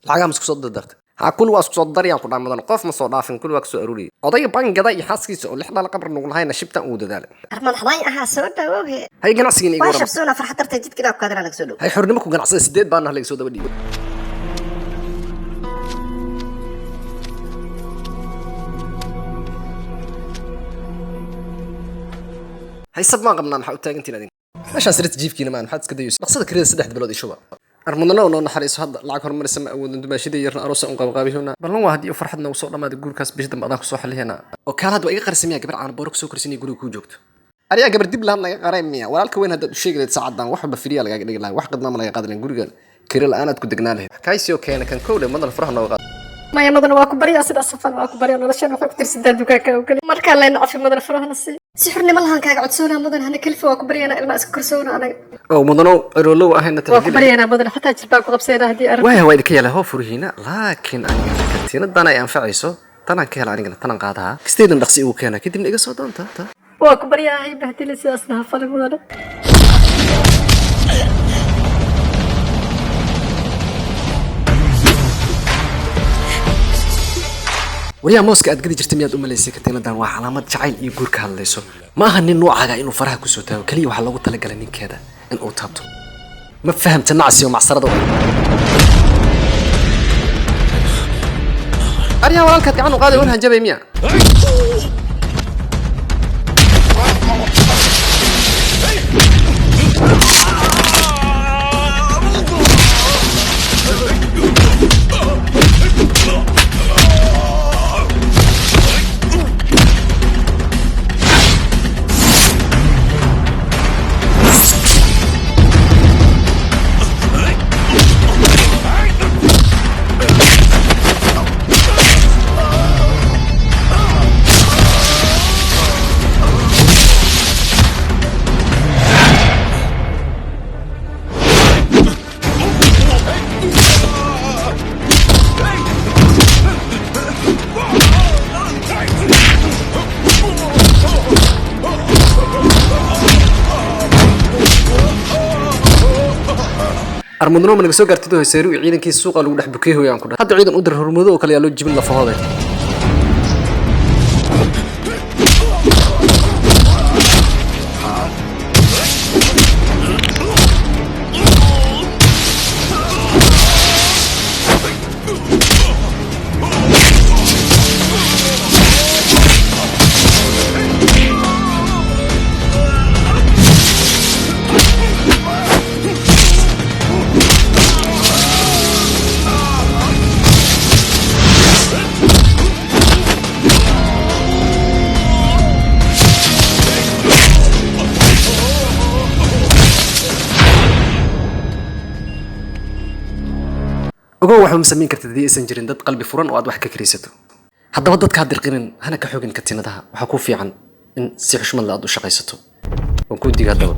lacagaha ma isku soo dardartay ha kul waa isku soo darayaan ku dhamadan qof ma soo dhaafin kul waa ka soo aruuriyay odayga bangada iyo xaaskiisa oo lixda la qabr nugu lahayna shibtan uu dadaalay arman xaday aha soo dhawow hay ganacsigan igu waa shabsuna farxad dartay jidkina ku kadana laga soo dhaw hay xornimo ku ganacsada 8 baan laga soo daba dhiibay hay sab ma qabnaa maxaa u taagantiin adin meeshaas rit jiifkiina maan maxaad iska dayayso dhaqsada kirida 3 bilood ishuba armadana oo naxariiso hadda lacag hormarisa ma awoodin dumaashida yarna aroos aan qabqaabihuna ballan waa hadii farxadna uu soo dhamaad guurkaas bishda badan ku soo xaliyana oo kaalad waa iga qarsamaya gabar aan boor ku soo korsinay guriga ku joogto ariya gabar dib laan naga qareemiya walaalka weyn hadda u sheegay saacadan wax ba firiya laga dhigi lahaa wax qadma ma laga qadrin guriga kiril aanaad ku degnaa lahayd kaysio keena kan kowle madal faraha nooga ما يمدن واكو بريا سيدا صفان واكو بريا نلشان وحو كتير سيدان دوكاكا وكلي مركا لا نعرف مدن فراهنا سي سحرني مالها كاغا عدسونا مدن هنا كلفه واكو بريا انا ilma iska korsoona anaga oo mudano irolo ahayna tawagil واكو بريا انا مدن حتى jilbaa ku qabsayna hadii arag waa way ka yalaho furihina laakiin aniga katinadana ay anfacayso tanan ka hela aniga tanan qaadaha kisteedan dhaqsi uu keena kadibna iga soo doonta واكو بريا ay bahdilay sidaasna hafal mudana wariya mooska aad gadi jirtay miyaad u maleysay katinadan waa calaamad jacayl iyo guur ka hadlayso ma aha nin noocaga inuu faraha ku soo taago kaliya waxa loogu talagalay ninkeeda in uu taabto ma fahamta nacsi oo macsarada ariya walaalkaad gacan u qaaday oo hanjabay miya armadno ma naga soo gaartay hooseeru ciidankii suuqa lagu dhex bukay hooyaan ku hadda ciidan u dir hormado oo kale loo jibin la fahooday ogow waxa masamiin kartid hadii aysan jirin dad qalbi furan oo aad wax ka kariisato haddaba dadka had dirqinin hana ka xoogin katinadaha waxa ku fiican in si xushmad la aad u shaqaysato oo ku diga haddaba